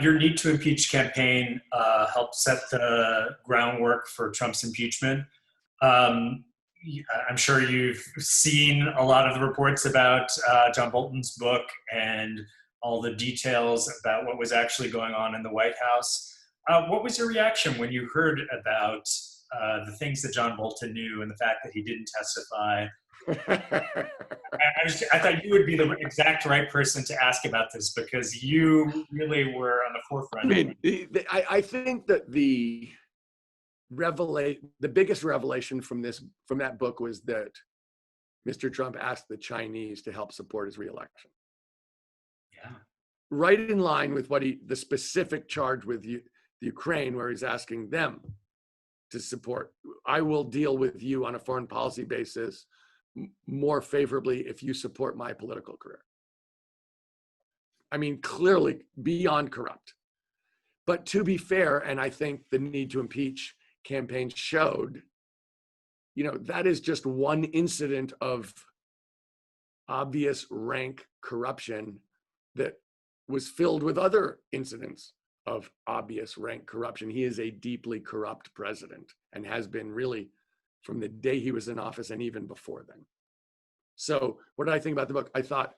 Your Need to Impeach campaign helped set the groundwork for Trump's impeachment. Um, I'm sure you've seen a lot of the reports about John Bolton's book and all the details about what was actually going on in the White House. What was your reaction when you heard about the things that John Bolton knew and the fact that he didn't testify? I thought you would be the exact right person to ask about this because you really were on the I forefront. mean, I think that the biggest revelation from that book was that Mr. Trump asked the Chinese to help support his reelection. Yeah. Right in line with the specific charge with the Ukraine, where he's asking them to support. I will deal with you on a foreign policy basis more favorably if you support my political career. I mean, clearly beyond corrupt. But to be fair, and I think the Need to Impeach campaign showed, that is just one incident of obvious rank corruption that was filled with other incidents of obvious rank corruption. He is a deeply corrupt president and has been really from the day he was in office and even before then. So what did I think about the book? I thought,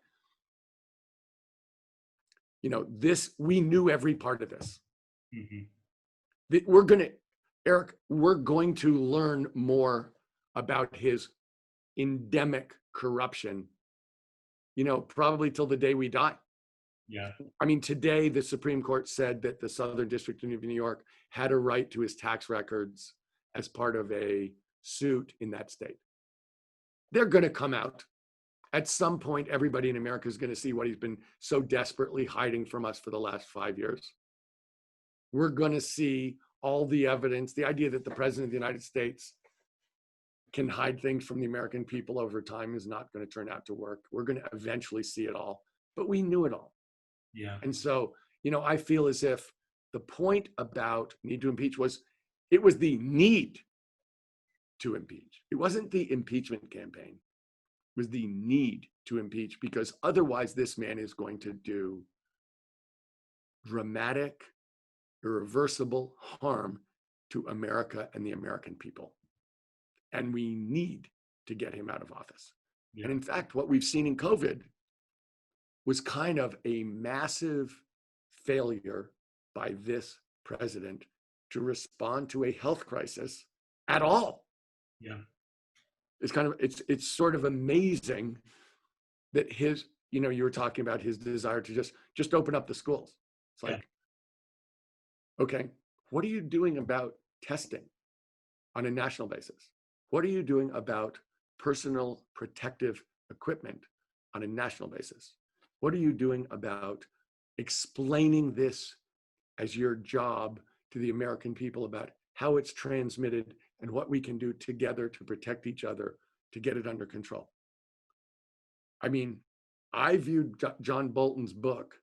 we knew every part of this. Mm-hmm. Eric, we're going to learn more about his endemic corruption, probably till the day we die. Yeah. I mean, today the Supreme Court said that the Southern District of New York had a right to his tax records as part of a suit in that state. They're going to come out. At some point, everybody in America is going to see what he's been so desperately hiding from us for the last 5 years. We're going to see all the evidence, the idea that the President of the United States can hide things from the American people over time is not going to turn out to work. We're going to eventually see it all, but we knew it all. Yeah. And so, I feel as if the point about Need to Impeach was the need to impeach. It wasn't the impeachment campaign. It was the need to impeach, because otherwise this man is going to do dramatic, irreversible harm to America and the American people. And we need to get him out of office. Yeah. And in fact, what we've seen in COVID was kind of a massive failure by this president to respond to a health crisis at all. Yeah. It's sort of amazing that his, you were talking about his desire to just open up the schools. It's like, okay, what are you doing about testing on a national basis? What are you doing about personal protective equipment on a national basis? What are you doing about explaining this as your job to the American people about how it's transmitted and what we can do together to protect each other to get it under control? I mean, I viewed John Bolton's book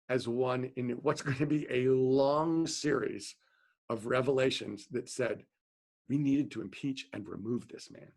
as one in what's going to be a long series of revelations that said we needed to impeach and remove this man.